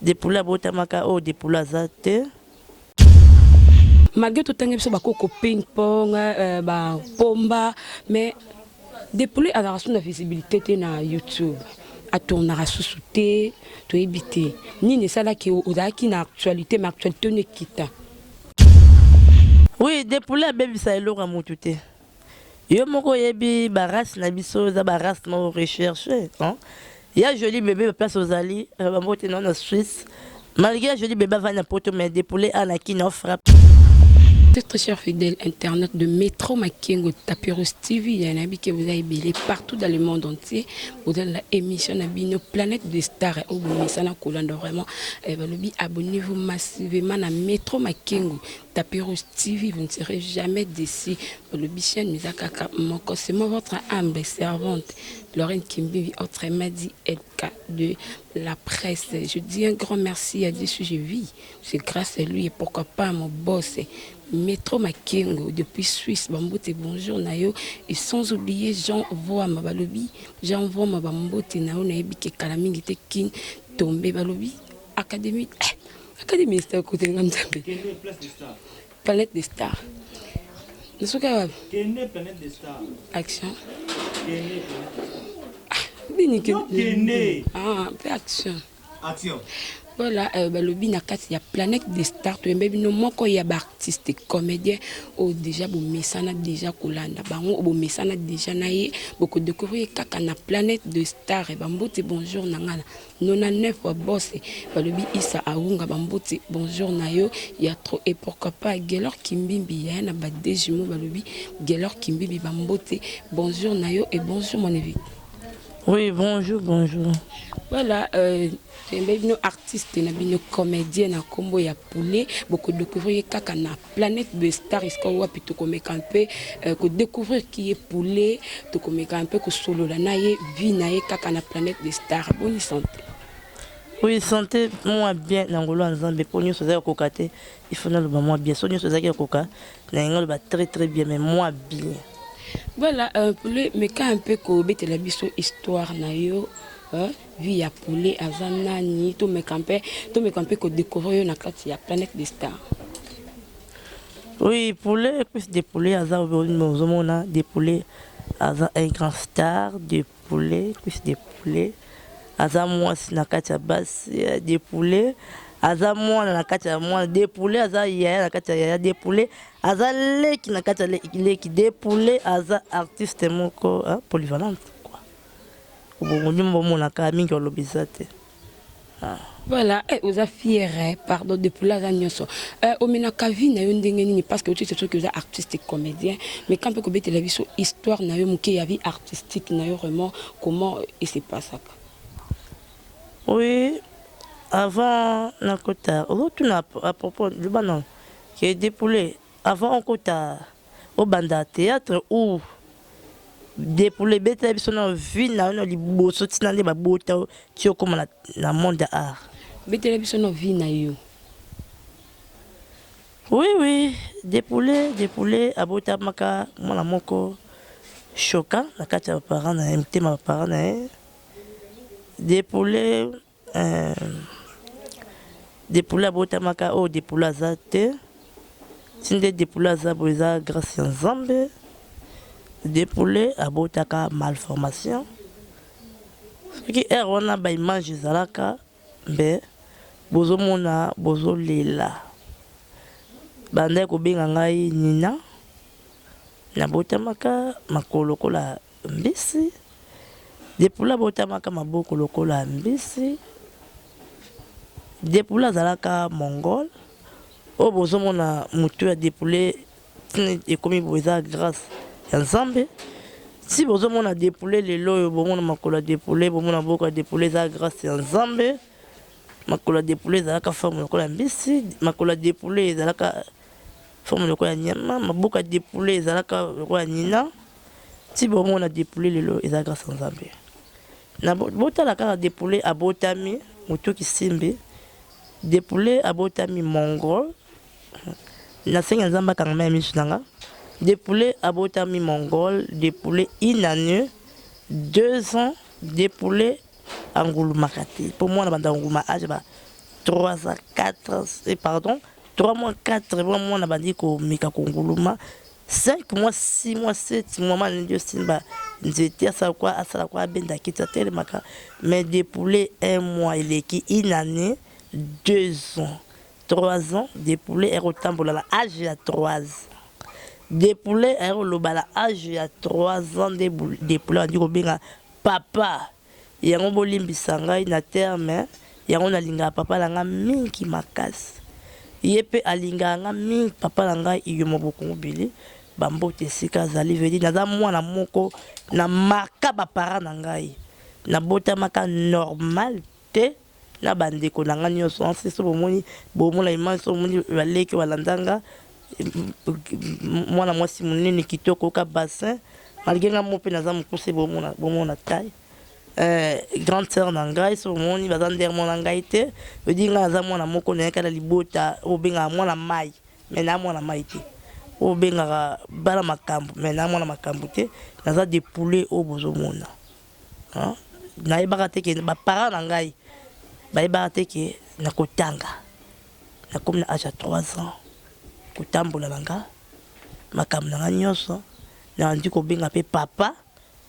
des poulets abotamaka o des poulets azate. Malgré tout le temps, il ping-pong, pomba, mais des poulets à la visibilité sur YouTube. À tourner à sous-souter, tu éviter. Ni ne ça là qui est une actualité, mais actualité ne quitte. Oui, des poulets à bébé ça est lourd à moutouté. Yo moko yebi baras na biso za baras na recherche, hein. Il y a joli bébé place aux alliés, bamote non en Suisse. Malgré joli bébé va na poto mais des poulets à la qui n'en frappe. Très chers fidèles internet de Métro Makengo Tapirus TV, il y a un habit que vous avez bilé partout dans le monde entier. Vous avez l'émission Nabino Planète des Stars. Au bout de ça, vraiment, abonnez-vous massivement à Métro Makengo Tapirus TV. Vous ne serez jamais déçus. Le bichon Mizakaka Moko, c'est moi votre humble servante, Lorraine Kimbi, autre Madi Edka de la presse. Je dis un grand merci à Dieu si je vis. C'est grâce à lui et pourquoi pas à mon boss. Métro Makengo depuis Suisse, Bambote bonjour Nayo et sans oublier Jean Voa Mabalobi, Jean Voa Mabambote Nayo Naebi ke Kalamingi te King tombé Balobi, Académie, Académie c'est à côté de Ngamzambe. Planète des stars. Nous sommes capables. Planète des stars. Action. Ah, action. action. Voilà, le binakat, il y a planète des stars, tu es bien moi quand il y a artistes et comédiens, ou déjà bon messana déjà kolanda, bango bon messana déjà naie, beaucoup de découvrir kaka na planète des stars et bambote bonjour nangana, 99 boss, le bi isa aunga bambote bonjour nayo, il y a trop et pourquoi pas Gelor Kimbimbi, il y a un abadé jumeau balobi, Gelor Kimbimbi bambote bonjour nayo et bonjour mon évêque. Oui, bonjour, bonjour. Voilà, nos artistes, nos comédiens, na combo ya poulet, beaucoup de découvrir kaka na planète de stars, est-ce qu'on va plutôt comme camper, que découvrir qui est poulet, to comme camper que solo la naie, vie naie kaka na planète de stars, bonne santé. Oui, santé, moi bien, n'angolo en Zambie, pour nous, c'est kokate, il faut nous moi bien, so nous, c'est koka, n'angolo va très très bien, mais moi bien. Voilà, poulet, mais quand un peu que bête la biso histoire naio. Vie à poulet, à zanani, tout me camper que découvrir na carte la planète des stars. Oui, poulet, plus des poulets, à zan, des poulets, à un grand star, des poulets, plus des poulets, à zan, moi, si na carte basse, des poulets, à zan, moi, na carte moi, des poulets, à zan, yaya, na carte yaya, des poulets, à zan, leki, na carte leki, des poulets, à zan, artiste, moko, polyvalente. Voilà, vous avez fier, pardon, depuis la dernière fois. Au Ménacavine, parce que c'est sûr que vous êtes artiste et comédien, mais quand vous avez télévision, histoire, vous avez vie artistique, vraiment, comment il se passe ça? Oui, avant, à propos du banan, qui est dépoulé, avant, on a au banda théâtre où des poulets bêtes sont vie na li boso tina le babota tio comme na monde art bêtes sont vie na yo. Oui, des poulets abota maka mona moko choquant na kati ya parents na MT ma parents na des poulets abota maka o des poulets azate sinde des poulets azaboza grâce à Nzambe. Des poulets à botaka malformation. Ce qui est on a by mange zalaka be bozo mona bozo lela. Bande ko benga ngai nina na botamaka makolo kola mbisi. Des poulets botamaka maboko lokola mbisi. Des poulets zalaka mongol. O bozo mona mutu ya des poulets et comme boza grâce ensemble si vous avez des poulets les lois vous avez des poulets vous avez des poulets grâce ensemble makola des poulets za ka forme ko la mbisi makola des poulets za ka forme ko ya nyama maboka des poulets za ka ko ya nina si vous avez des poulets les lois za grâce ensemble na bota la ka des poulets abotami muto kisimbi des poulets abotami mongol na senga nzamba kanga memi sunanga. Des poulets abotami mongol, des poulets inanus, 2 ans, des poulets anguluma kati pour moi na banda anguluma âge ba 3 à 4 et pardon 3 mois 4 vraiment na bandi ko mika konguluma 5 mois 6 mois 7 mois man ndio simba nzete ça quoi benda kita telemaka mais dépouler 1 mois il est qui une année 2 ans 3 ans dépouler est retambola la âge à 3 ans dépouler est le bala âge à 3 ans dépouler on dit ko benga papa yango bolimbisa ngai na terme yango nalinga papa langa mingi makasi yepe alinga nga mingi papa langa iyo moboko mobili bambote sika zali vedi naza mwana moko na marka ba parents na ngai na bota maka normal te na bandeko na nga nyonso ansi so bomona image so bomoni baleki balandanga mwana mwasi munene kitoko ka bassin malgré nga mo pe naza mokuse bomona taille grande sœur na ngai so moni baza ndere mona ngai te odi nga naza mwana moko na kala libota obenga mwana mai mais na mwana mai te obenga bala makambo mais na mwana makambo te naza dépouler o bozomona na yebaka te ke ba parents na ngai ba yebaka te ke na kotanga na comme na âge à 3 ans kotambola nanga makambo na nga nyonso na ndi ko benga pe papa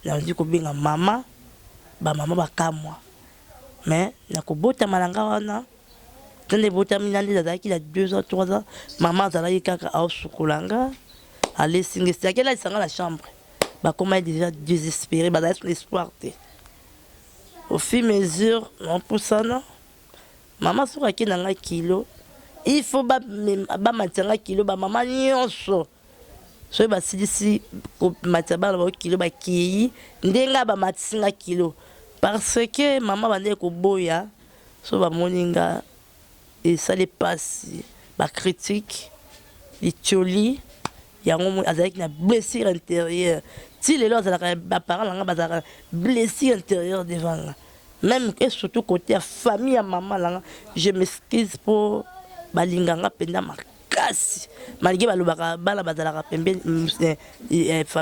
na ndi ko benga mama ba mama bakamwa mais na kobota malanga wana tande bota minandi dazaki la 2 ans 3 ans maman azalaki kaka au sukulanga aller singe c'est qu'elle a sanga la chambre ba comment déjà désespéré ba dans l'espoir te au fur et à mesure on poussana maman soka ki nanga kilo il faut ba matanga kilo ba maman nyonso so ba sidisi ko mataba ba kilo ba ki ndenga ba matsinga kilo parce que maman bande ko boya so ba moninga et ça les passe ba critique les tcholi yango azaki na blessure intérieure si les lois ala ba parents nga bazaka blessure intérieure devant même et surtout côté famille à maman là je m'excuse pour balinganga penda makasi malgré balobaka bala bazalaka pembe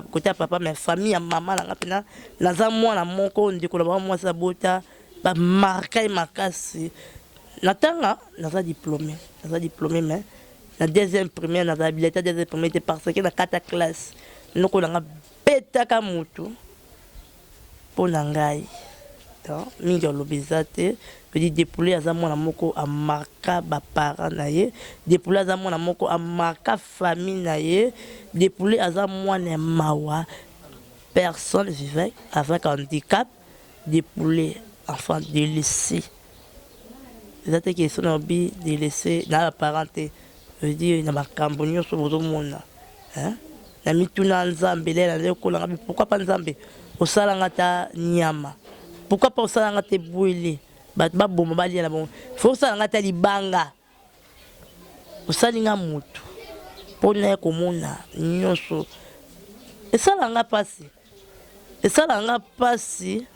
côté papa mais famille à maman là penda naza mwana moko ndiko la moi sa bota ba marqué makasi natanga naza diplômé mais la deuxième première naza habilité deuxième première parce que na 4 classe noko nga betaka mutu pour nangai mingi olobiza te pedi dépouler aza mwana moko amarka ba parents na ye dépouler aza mwana moko amarka famille na ye dépouler aza mwana mawa personne vivait avec handicap dépouler enfant délaissé zate ke sona bi délaissé na parenté veut dire na makambo nyonso bozomona na mituna nzambe lela lekola ngabi pourquoi pas nzambe osala ngata nyama pourquoi pas osala ngata bouilli ba bomba bali na bon faut osala ngata libanga osali nga mutu pona komona nyonso esala nga pasi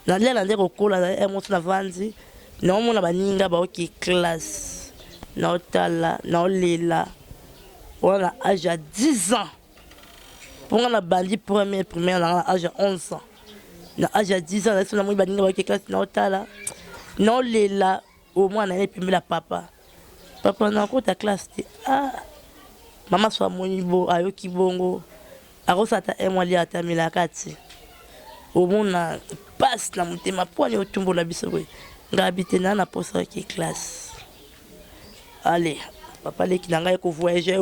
na lela ndeko kola na emotion na vanzi na omona baninga ba oki classe na otala na olela on a âge à 10 ans pour on a bandi première na âge à 11 ans na âge à 10 ans na sona moi baninga ba oki classe na otala na olela au moins na epimbi la papa na kota classe maman soit monibo ayoki bongo akosata moi li atamila kati au moins passe na mutema poni otumbola biso boy ngabité na posa ki classe allez papa leki nanga ko voyager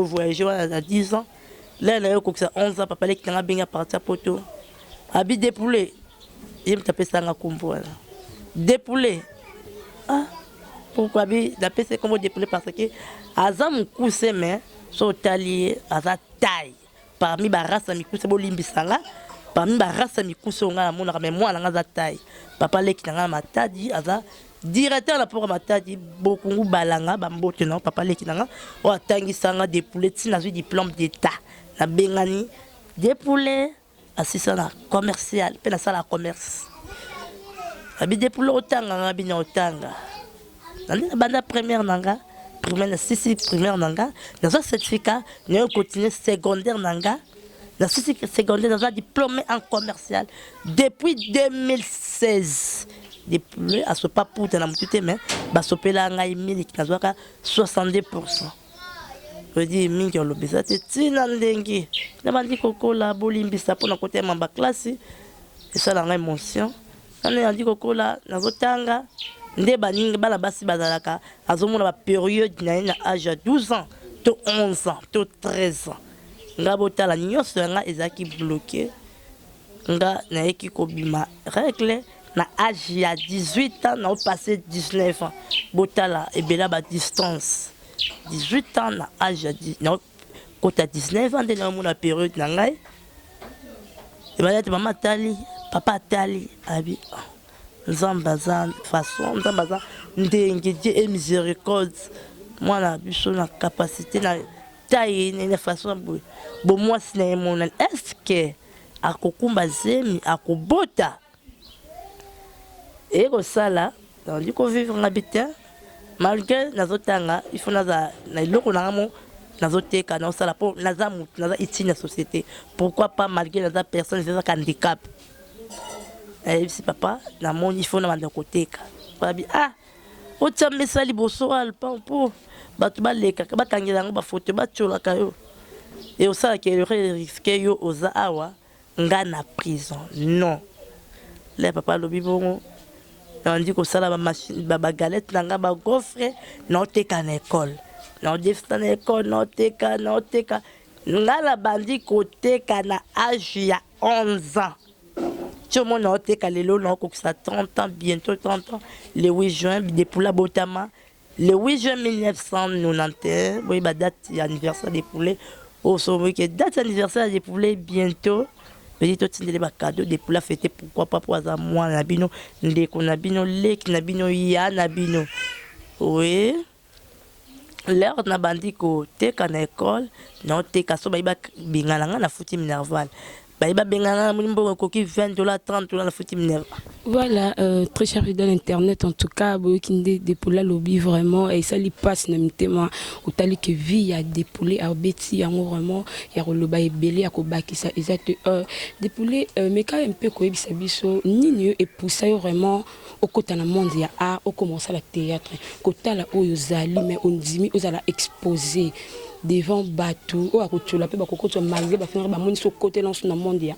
à 10 ans là na ko 11 ans papa leki nanga benga partir poto abi dépouler il me taper ça nga kumbola dépouler pourquoi bi d'après c'est comment dépouler parce que azam kouse mais so talier aza taille parmi ba race mi kouse bo limbisanga parmi ba race mi kouse nga mona mais moi nga za taille papa leki nanga matadi aza directeur la pour matadi beaucoup balanga bambote non papa leki nanga o atangisanga dépouler tina zui diplôme d'état na bengani dépouler assistant na commercial pe na sala commerce abi dépouler otanga nga bina otanga na banda première nanga primaire na sisi primaire nanga na so certificat na continuer secondaire nanga na sisi secondaire na diplômé en commercial depuis 2016 dépouler à ce pas pour te namutute mais basopela ngai miliki nazwaka 70%. Je dis mingi olobisa te tina ndenge na bandi kokola bolimbisa pona côté mamba classe et ça la ngai mention ana andi kokola nazotanga nde baningi bana basi bazalaka azomona ba période na âge de 12 ans to 11 ans to 13 ans nga botala nyonso nga ezaki bloqué nga na eki kobima règle na âge ya 18 ans na passé 19 ans botala ebela ba distance 18 ans na âge na kota 19 ans de na mona période na ngai e ba yate mama tali papa tali abi nzambaza façon nzambaza ndenge Dieu et miséricorde moi na biso na capacité na taille na façon bon moi c'est mon est-ce que akokumba zemi akobota et ça on dit qu'on vivre en habitant malgré nazotanga il faut naza na iloko na mo nazoteka na sala pour naza itine société pourquoi pas malgré naza personne naza handicap et si papa na mon il faut na manda koteka babi otambisa liboso alpa pour batu baleka bakangela ngo ba photo batchola kayo et osala ke risque yo oza awa nga na prison non le papa lobi bongo on dit que ça la machine baba galette nanga ba gofre na oteka na école na odefta na école na oteka nga la bandi koteka na âge ya 11 ans tout le monde na oteka lelo na kokisa 30 ans bientôt 30 ans le 8 juin depuis la botama le 8 juin 1991 oui ba date anniversaire des poulets au sommet que date anniversaire des poulets bientôt. Petit tout les cadeaux des poules fêter pourquoi pas pour ça moi na bino ndeko na bino lek na bino ya na bino oui l'air na bandi ko teka na école na teka so ba bingana na futi minerval ba bingana mbo koki $20 $30 na futi minerval. Voilà, très cher fidèle internet, en tout cas, Boyokinde dépoula lobby vraiment, et ça lui passe, n'importe au tali que vie a dépoulé à Betty, en vraiment, et à Roloba et Belé, à Kobaki, ça, exact, dépoulé, mais quand un peu, quoi, bisabiso, ni et pour ça, vraiment, au côté de la monde, il y a au commencer le théâtre, côté là où ils allaient, mais on dit, ils allaient exposer devant Batou, ou à côté là, peut-être malgré, bah, finalement, mon côté là, dans le monde, il y a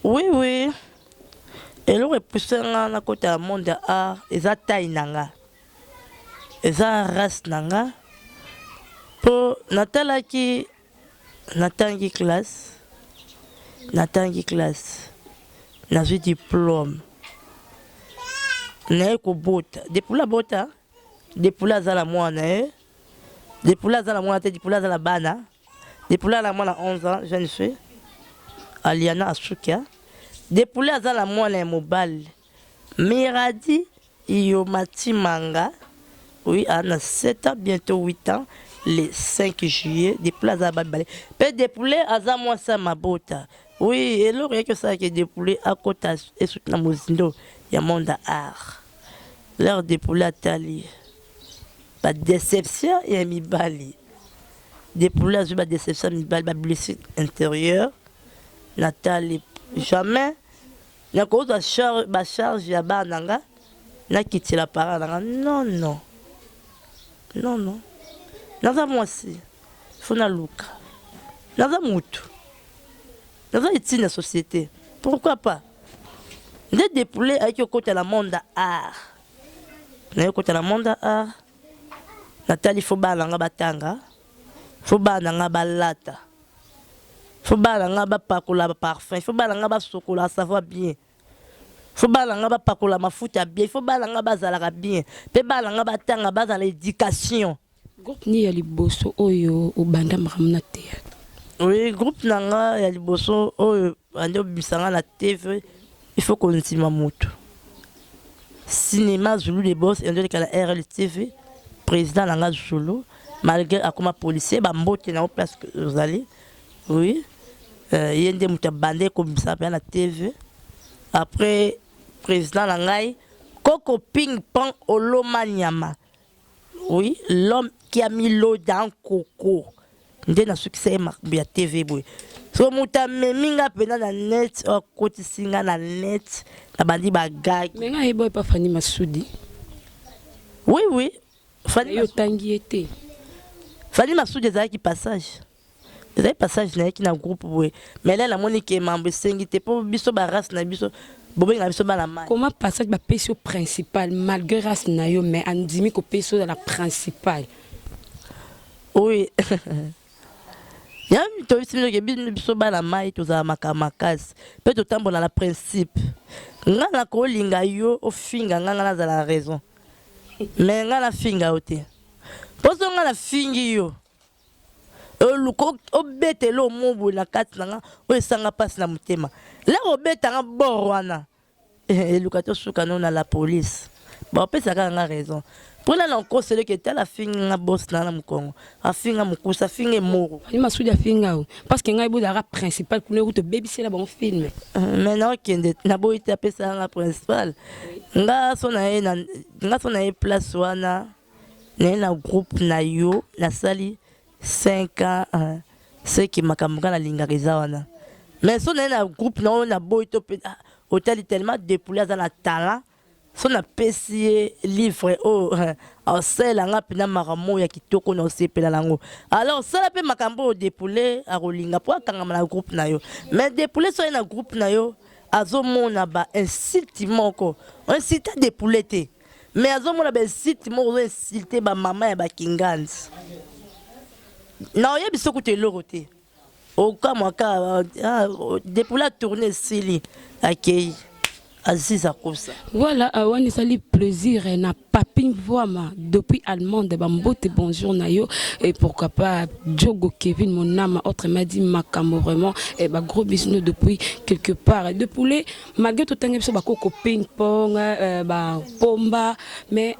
oui et le repoussé na côté du monde de art eza taille nanga eza race nanga pour natalaki natangi classe nazwi diplôme naye kobota depuis la bota depuis la zala mwana depuis la zala mwana te depuis la zala bana depuis la mwana 11 ans jeune fille Aliana Asukia depuis la zala mwana mobile Miradi Yomati Manga oui a 7 ans bientôt 8 ans le 5 juillet depuis la zala balé pe depuis aza moi ça mabota oui et le rien que ça que depuis à côté et sous la mozindo ya monde art leur depuis la tali pas déception et mi bali depuis la zuba déception mi bali ba blessure intérieure Nathalie jamais na cause de charge ya bananga na quitter la parole non naza moi aussi faut na luka naza mutu naza itine la société pourquoi pas de dépouler avec le côté la monde art na côté la monde art Nathalie faut bananga batanga faut bananga balata faut balanga ba pakola parfum faut balanga ba sokola ça va bien faut balanga ba pakola mafuta bien faut balanga ba zalaka bien pe balanga ba tanga ba dans l'éducation groupe ni ya liboso oyo obanda makamna théâtre oui groupe nanga ya liboso oyo ande bisanga na TV il faut qu'on continue moto cinéma Zulu les boss et ande la RLTV président nanga Zulu malgré akoma policier ba mbote na place que vous allez oui yende muta bandé comme ça à la TV après président Langai Coco Ping Pong Oloma Nyama oui l'homme qui a mis l'eau dans Coco nde na succès ya TV boy so muta meminga pena na net o koti singa na net na bandi bagag mais nga yebo pas Fanny Masudi oui Fanny yo tangi été Fanny Masudi ezaki passage na qui na groupe boy mais là la monique membre sengi te po biso ba race na biso bobe na biso ba la mai comment passage ba peso principal malgré race na yo mais andimi ko peso dans la principale oui yami to biso ke biso ba la mai to za makamakasi pe to tambola la principe nga na ko linga yo o finga nga na za la raison mais nga na finga ote poso nga na fingi yo luko obetelo mobu na kati nanga o esanga passe na mutema la obetanga borwana elukato suka no na la police ba pesa nga raison pour la non conseiller que telle finga boss na mukongo afinga mukusa finga moro ni masudi afinga parce que nga ibudara principal kuna ko to babysela bon film mais non kende na boita pesa nga principal nga so na e place wana na groupe na yo na sali 5 ans c'est qui m'a kamga na lingariza wana mais son na groupe na boy to hôtel tellement dépoulé dans la talent son a pesi livre au sel nga pina maramo ya kitoko na sepela lango alors ça la pe makambo dépoulé a rolinga po kanga na groupe na yo mais dépoulé so na groupe na yo azomona ba insultement ko on site dépoulé te mais azomona ba insultement insulté ba maman ya ba kingans non, il y a beaucoup de l'oroté. Au cas depuis la tournée, Sili, accueilli, Aziz Akoussa. Voilà, on est allé plaisir, na papine voix depuis allemande, bambote bonjour nayo et pourquoi pas Diogo Kevin mon âme autre m'a dit Makamo vraiment et bah gros bisous depuis quelque part de poulet malgré tout temps ba koko ping pong ba pomba mais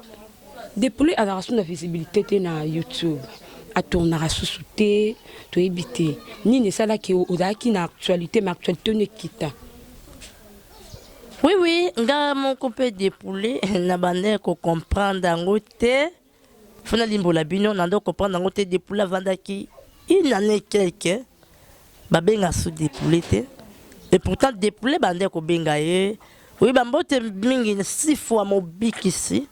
de poulet à la ration de visibilité na YouTube. À ton arasouté, tu éviter. Ni ne ça là qui est na actualité, mais actualité ne quitte. Oui, nga mon copé de poulet, na bande ko comprendre ngote. Fona limbola bino nando comprendre ngote de poulet vandaki. Il en est quelque. Ba benga sou de poulet et pourtant de poulet bande ko benga ye. Oui, bambote mingi 6 fois mon bic ici.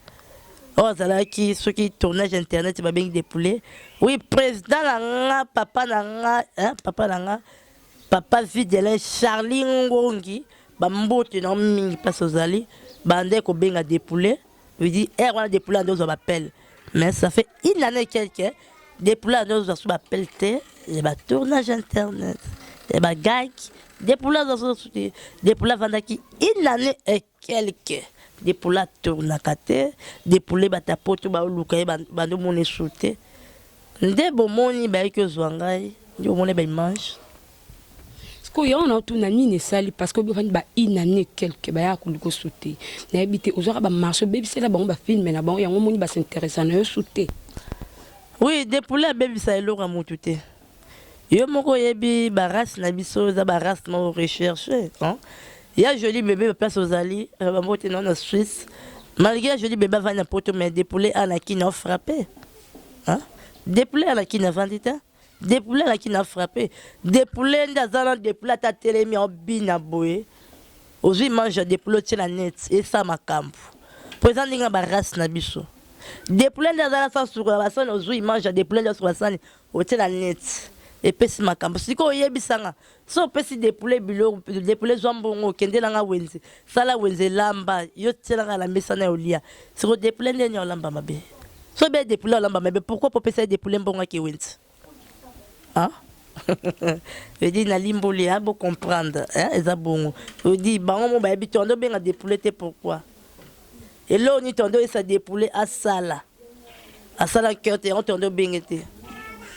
Oh, ça qui ceux qui tournage internet va bien dépoulé. Oui, président nga papa nga papa Videlin Charlie Ngongi bambote na mingi passe aux ali bande ko benga dépoulé. Il dit on a dépoulé on nous appelle. Mais ça fait une année quelque dépoulé on nous appelle té et ba tournage internet et ba gag dépoulé dépoulé vendaki une année et quelque des poules tourna kate des poules batapoto ba lukaye bando mone sauté nde bomoni ba ke zwangai ndio mone ba mange ko yo na tout na ni sali parce que ba inane quelque ba ya kuliko sauté na habité aux ba marché baby c'est là ba film na ba yango moni ba s'intéressant na sauté oui des poules baby ça elora mututé yo moko yebi ba race na biso za ba race na recherche hein. Il y a un joli bébé place aux alliés, en Suisse. Malgré un joli bébé va n'importe mais des poulets à la qui n'a frappé. Hein? Des poulets à la qui n'a vendu. Des poulets à la qui n'a frappé. Des poulets dans des poulets à télé mis en binaboué. Aujourd'hui, mange des poulets sur la net et ça m'a camp. Présent d'une race na biso. Des poulets dans la salle sur la salle, aujourd'hui, mange des poulets sur la salle au la net. Et puis c'est ma camp. Si quoi yebisanga, so pesi des poulets bilo, des poulets zombongo, kende langa wenze, sala wenze lamba, yo tselanga la mesana olia. Si quoi des poulets n'en lamba mabe. So be des poulets lamba mabe, pourquoi pour pesi des poulets bonga qui wenze? Hein? Je dis na limboli a beau comprendre, hein, eza bongo. Je dis bango mo ba habitondo benga des poulets te pourquoi? Et là on y tondo et ça des poulets à sala. À sala cœur te on tondo bengete.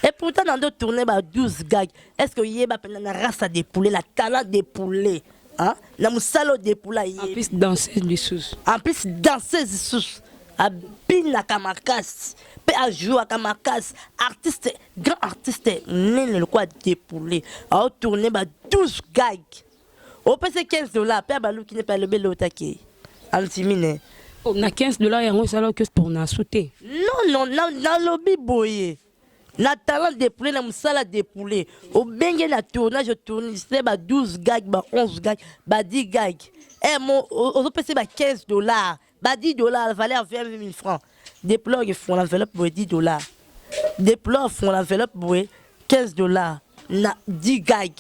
Et pourtant, dans d'autres tournées, 12 gags. Est-ce que y a la race des poulets, la talent des poulets? Hein? La moussalo des poulets. En plus, danser les sous. En plus, danser les sous. À bin à Kamakas. À jouer à Kamakas. Artiste, grand artiste, n'est le quoi des poulets. À tourner, 12 gags. Au PC $15. Père Balou qui n'est pas le bel otaki. Antimine. On a $15 et on s'alloue que pour nous sauter. Non, dans le lobby boyé. na talent de poulet na musala de poulet au bengue na tournage c'est ba 12 gags ba 11 gags ba 10 gags et mon au pc ba $15 ba $10 la valeur 20 000 francs des pleurs qui font l'enveloppe pour $10 des pleurs font l'enveloppe pour $15 na 10 gags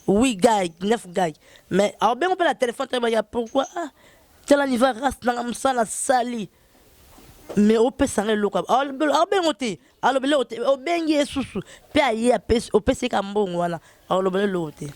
8 gags 9 gags mais alors ben on peut la téléphone pourquoi tel niveau race na musala sali mais au peut s'en aller local alors ben oté alors ben oté au bengi susu pe ayi au pc kambongo wana alors ben loté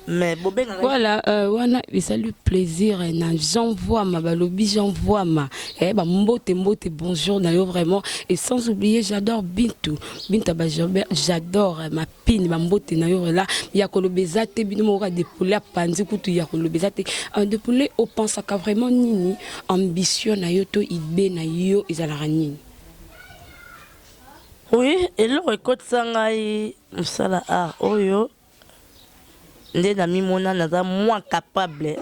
mais voilà wana salut plaisir na j'envoie ma balobi j'envoie ma ba mbote bonjour na yo vraiment et sans oublier j'adore Binta ba j'adore ma pine ba mbote na yo là ya kolobeza te bino mo ka de poulet panzi kutu ya kolobeza te de poulet au pense ka vraiment nini ambition na yo to idée na yo ezala nini. Oui et le récolte sangai musala oyo nde na mimona naza moins capable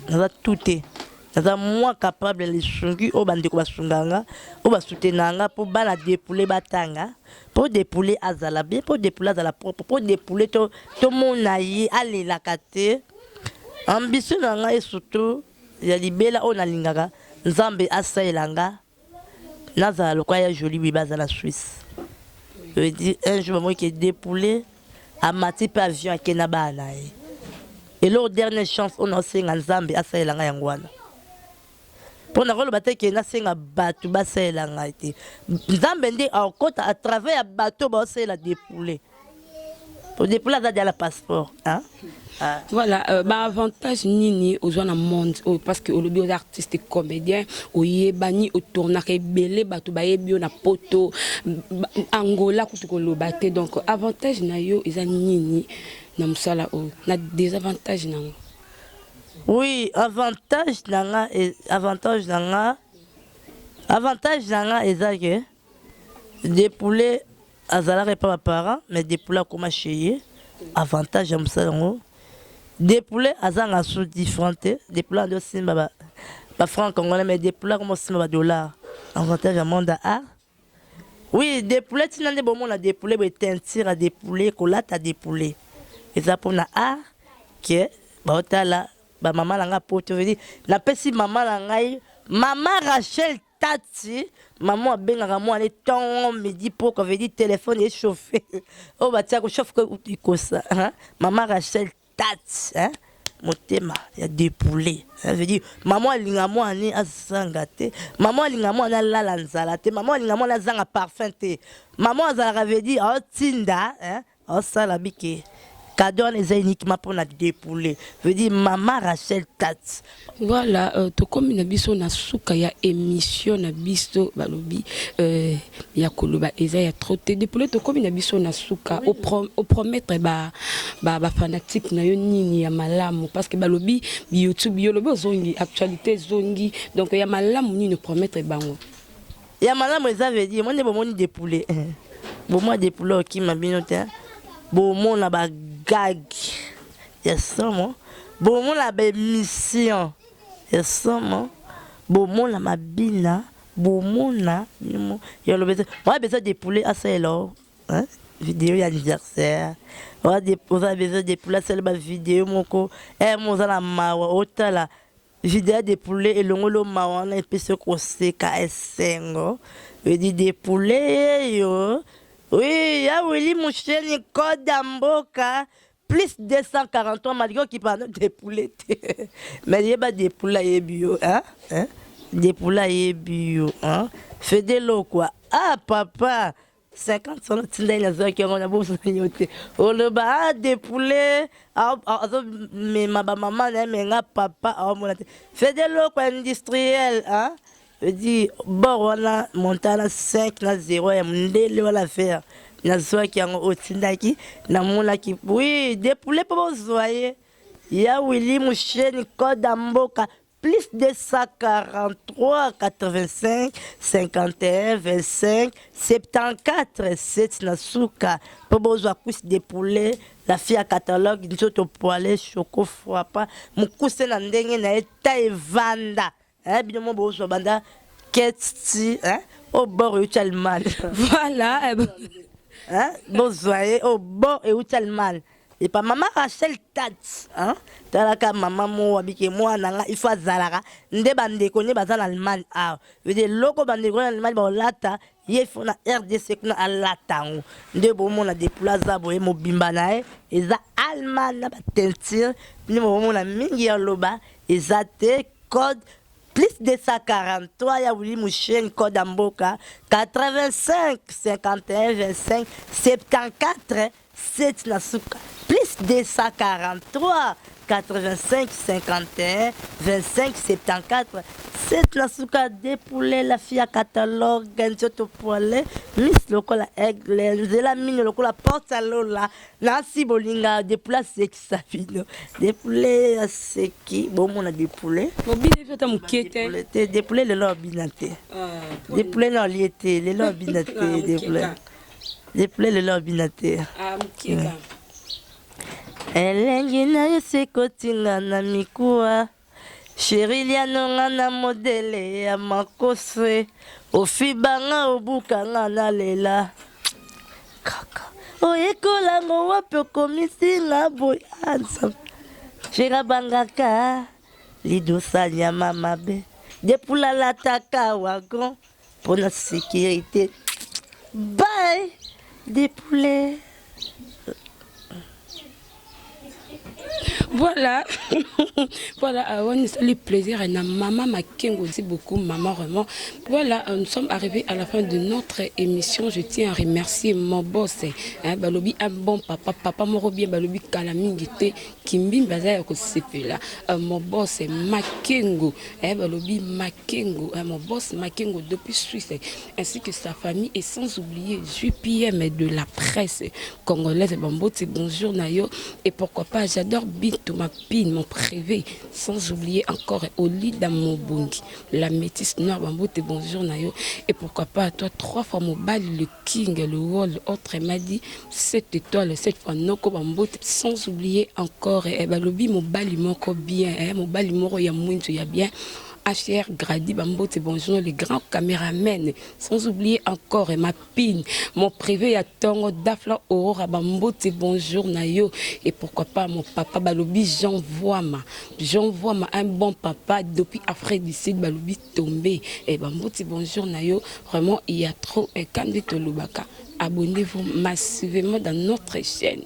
naza touté naza moins capable les sungi o bande ko basunganga o basutenanga pour bana dépouler batanga pour dépouler azala bien pour dépouler azala propre pour dépouler to monayi alela kate ambition nanga et surtout ya libela o nalingaka nzambe asaelanga nazala lokoya joli bibaza la Suisse je veux dire un jour moi qui dépouler à mati pa avion à Kenabana et leur dernière chance on a senga nzambe asaelanga yangwana pour na rolo bateke na senga batu basaelanga ite nzambe ndi akota à travers bateau ba saela dépouler pour dépouler ça la passeport hein. Voilà, avantage nini aux gens dans monde parce que les artistes et comédiens au yebani au tournage belé bato ba yebio na poto Angola kutuko lo baté donc avantage na yo eza nini na musala o na désavantage na. Oui, avantage nanga eza que dépouler azala pas parents mais dépouler comme chez avantage am salongo des poulets azanga sous différentes des poulets de simba ba franc congolais mais des poulets comme simba $, avantage à monde à oui des poulets tinande bon on a des poulets be teinture à des poulets colate à des poulets et ça pour na a que ba otala ba maman langa poto veut dire la pesi maman langai maman Rachel Tati maman bengaka moi les temps midi pour qu'on veut dire téléphone est chauffé oh bah tiens ko chauffe ko ça hein maman Rachel Tati hein motema ya dépoulé ça veut dire maman linga moi ni azangate maman linga moi na la nzala te maman linga moi na zanga parfum te maman azala veut dire oh tinda hein oh ça la bike cadeau les uniquement pour na dépouler veut dire maman Rachel Tati. Voilà to comme na biso na suka ya émission na biso balobi ya koloba eza ya trotter dépouler to comme na biso na suka au promettre ba fanatique na yo nini ya malamu parce que balobi YouTube yo lobo zongi actualité zongi donc ya malamu nini promettre bango ya malamu eza veut dire moi ne bomoni dépouler bon moi dépouler qui m'a bien noté bon mon na ba gag yes moi bon mon la mission yes moi bon mon la mabina bon mon na yo le besoin moi besoin de poulet à celle-là hein vidéo anniversaire on a besoin de poulet celle ba vidéo moko mon za la mawa otala vidéo de poulet et longolo mawa na epese ko se ka esengo veut dire des poulets yo. Oui, ya Willy Moucheni code d'amboka plus 243 malgré qui parle des poulets. Mais il y a des poulets bio hein? Des poulets bio hein? Fais des lots quoi. Ah papa 50 sont là qui ont beau signoter. On le bat des poulets mais ma maman mais papa fais des lots quoi industriel hein? Je dis, bon, voilà, Montana 5 na 0, et m'dele wala faire. Na zoa qui en otindaki, na moula qui, oui, des poulets pour vous voyez. Ya Willy Moucheni code d'amboka, plus 243, 85, 51, 25, 74, 7 na souka. Pour vous voir des poulets, la fille à catalogue, nous autres poilets, choco, foie pas, moukousse na ndenge na eta et vanda. Hein, bien mon beau banda qu'est-ce hein au bord du Chalman voilà hein bozoye oh bon et Outalman et pas maman Rachel Tat hein talaka maman mo abike moi nanga il faut zalaka nde bande ko ne bazana Allemagne ah veut dire loko bande ko Allemagne ba lata ye fona RDC kuna alatango nde bo mona de plaza boye mo bimba nae eza Allemagne na batentir ni mo mona mingi ya loba eza te code plus de 143 ya wuli mouchen code amboka 85 51 25 74 7 nasuka plus de 143 85 51 25 74 7 nasuka dépoulé la fille à catalogue ganjoto poilé miss lokola aigle nzela mine lokola porte à lola nasi bolinga déplacer kisapino dépoulé seki bon on a dépoulé mobile feta mukete dépoulé le lobinate dépoulé non liété le lobinate dépoulé le lobinate ah mukeka elengi na yo sekotinga na mikuwa shirilianonga na modele ya makose ofibanga obukanga na lela kaka oyekolango wapi okomisinga boyanza shirabangaka lidosa nyama mabe depulalataka wagon mpona sécurité bye depule. Voilà, voilà, on a le plaisir et maman Makengo dit beaucoup, maman vraiment. Voilà, nous sommes arrivés à la fin de notre émission. Je tiens à remercier mon boss, Balobi, un bon papa, papa Morobien, Balobi Kalamingite, Kimbi Bazaï Kosepela, mon boss Makengo, Balobi Makengo, mon boss Makengo depuis Suisse, ainsi que sa famille, et sans oublier JPM de la presse congolaise, Bambote, bonjour Nayo, et pourquoi pas, j'adore Bintou, ma pine, mon privé, sans oublier encore Olida Mobungi, la métisse noire, Bambote, bonjour Nayo, et pourquoi pas à toi, 3 fois Mobile, le King, le Wall, autre m'a dit 7 étoiles, 7 fois Noko Bambote, sans oublier encore, Balobi, Mobile, Moko bien, Mobile, Moro, Yamouinto, ya bien. HR Grady Bambote, bonjour les grands caméramens, sans oublier encore ma pine, mon privé à Tongo Dafla Aurora Bambote, bonjour Nayo, et pourquoi pas mon papa Balobi j'envoie un bon papa depuis Afrique du Sud Balobi tombé, et Bambote, bonjour Nayo, vraiment il y a trop et Kandito Lubaka, abonnez-vous massivement dans notre chaîne.